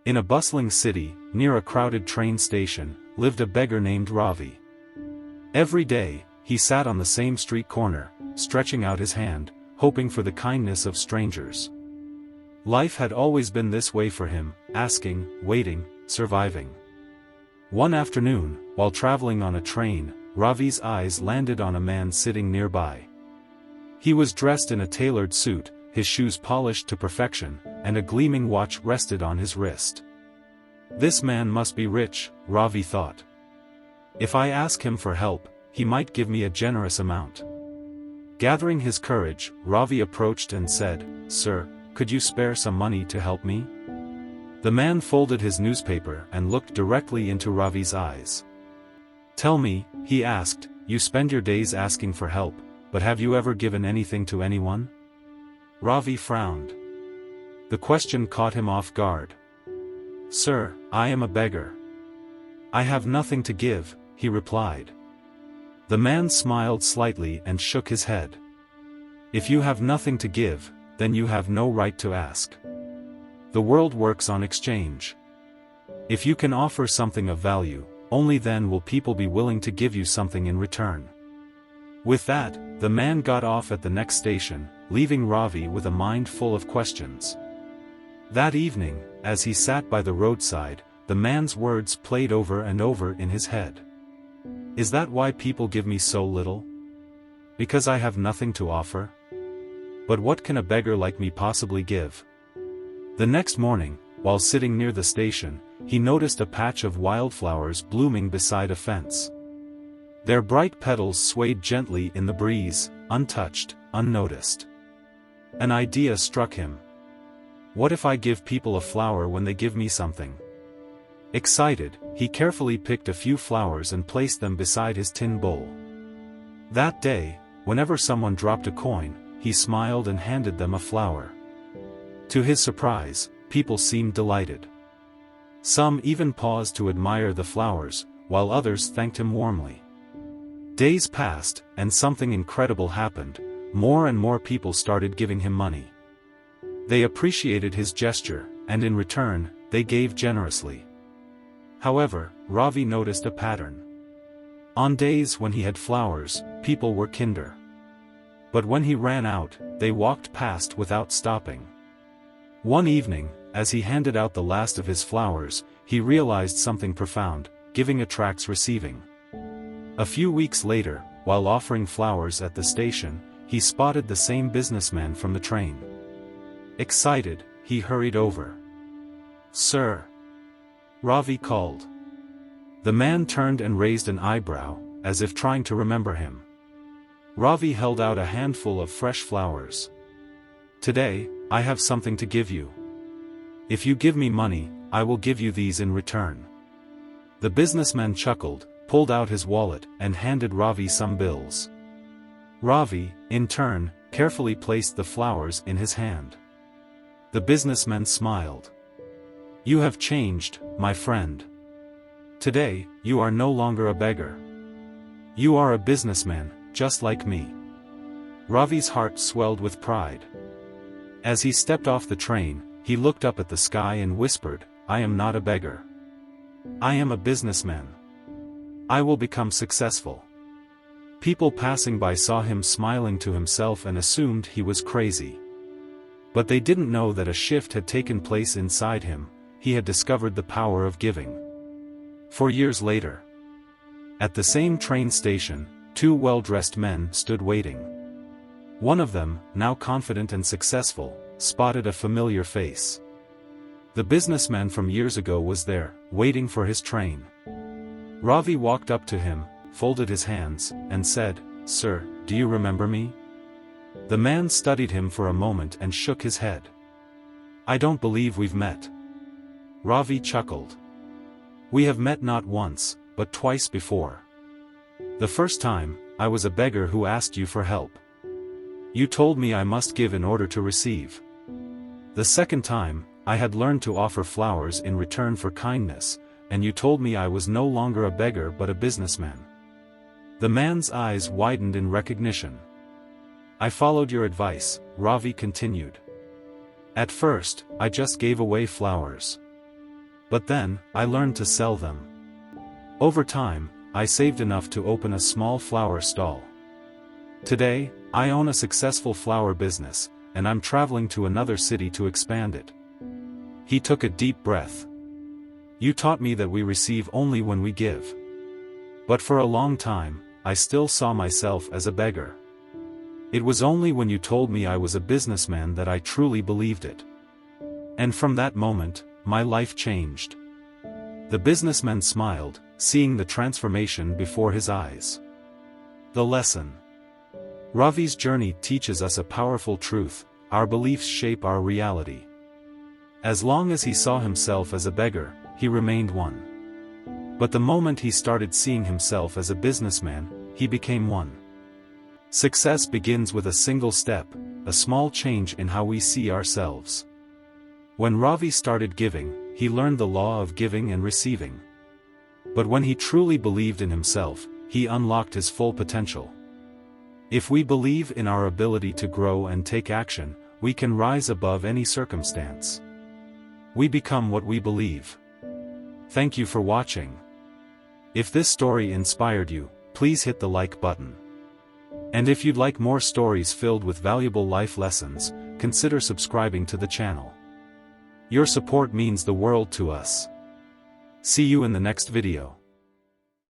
In a bustling city, near a crowded train station, lived a beggar named Ravi. Every day, he sat on the same street corner, stretching out his hand, hoping for the kindness of strangers. Life had always been this way for him, asking, waiting, surviving. One afternoon, while traveling on a train, Ravi's eyes landed on a man sitting nearby. He was dressed in a tailored suit, his shoes polished to perfection, and a gleaming watch rested on his wrist. This man must be rich, Ravi thought. If I ask him for help, he might give me a generous amount. Gathering his courage, Ravi approached and said, "Sir, could you spare some money to help me?" The man folded his newspaper and looked directly into Ravi's eyes. "Tell me," he asked, "you spend your days asking for help, but have you ever given anything to anyone?" Ravi frowned. The question caught him off guard. "Sir, I am a beggar. I have nothing to give," he replied. The man smiled slightly and shook his head. "If you have nothing to give, then you have no right to ask. The world works on exchange. If you can offer something of value, only then will people be willing to give you something in return." With that, the man got off at the next station, leaving Ravi with a mind full of questions. That evening, as he sat by the roadside, the man's words played over and over in his head. "Is that why people give me so little? Because I have nothing to offer? But what can a beggar like me possibly give?" The next morning, while sitting near the station, he noticed a patch of wildflowers blooming beside a fence. Their bright petals swayed gently in the breeze, untouched, unnoticed. An idea struck him. What if I give people a flower when they give me something? Excited, he carefully picked a few flowers and placed them beside his tin bowl. That day, whenever someone dropped a coin, he smiled and handed them a flower. To his surprise, people seemed delighted. Some even paused to admire the flowers, while others thanked him warmly. Days passed, and something incredible happened. More and more people started giving him money. They appreciated his gesture, and in return, they gave generously. However, Ravi noticed a pattern. On days when he had flowers, people were kinder. But when he ran out, they walked past without stopping. One evening, as he handed out the last of his flowers, he realized something profound: giving attracts receiving. A few weeks later, while offering flowers at the station, he spotted the same businessman from the train. Excited, he hurried over. "Sir!" Ravi called. The man turned and raised an eyebrow, as if trying to remember him. Ravi held out a handful of fresh flowers. "Today, I have something to give you. If you give me money, I will give you these in return." The businessman chuckled, pulled out his wallet, and handed Ravi some bills. Ravi, in turn, carefully placed the flowers in his hand. The businessman smiled. "You have changed, my friend. Today, you are no longer a beggar. You are a businessman, just like me." Ravi's heart swelled with pride. As he stepped off the train, he looked up at the sky and whispered, "I am not a beggar. I am a businessman. I will become successful." People passing by saw him smiling to himself and assumed he was crazy. But they didn't know that a shift had taken place inside him. He had discovered the power of giving. 4 years later, at the same train station, 2 well-dressed men stood waiting. One of them, now confident and successful, spotted a familiar face. The businessman from years ago was there, waiting for his train. Ravi walked up to him, folded his hands, and said, "Sir, do you remember me?" The man studied him for a moment and shook his head. "I don't believe we've met." Ravi chuckled. "We have met not once, but twice before. The first time, I was a beggar who asked you for help. You told me I must give in order to receive. The second time, I had learned to offer flowers in return for kindness, and you told me I was no longer a beggar but a businessman." The man's eyes widened in recognition. "I followed your advice," Ravi continued. "At first, I just gave away flowers. But then, I learned to sell them. Over time, I saved enough to open a small flower stall. Today, I own a successful flower business, and I'm traveling to another city to expand it. He took a deep breath. You taught me that we receive only when we give. But for a long time, I still saw myself as a beggar. It was only when you told me I was a businessman that I truly believed it. And from that moment, my life changed. The businessman smiled, seeing the transformation before his eyes. The lesson. Ravi's journey teaches us a powerful truth: our beliefs shape our reality. As long as he saw himself as a beggar, he remained one. But the moment he started seeing himself as a businessman, he became one. Success begins with a single step, a small change in how we see ourselves. When Ravi started giving, he learned the law of giving and receiving. But when he truly believed in himself, he unlocked his full potential. If we believe in our ability to grow and take action, we can rise above any circumstance. We become what we believe. Thank you for watching. If this story inspired you, please hit the like button. And if you'd like more stories filled with valuable life lessons, consider subscribing to the channel. Your support means the world to us. See you in the next video.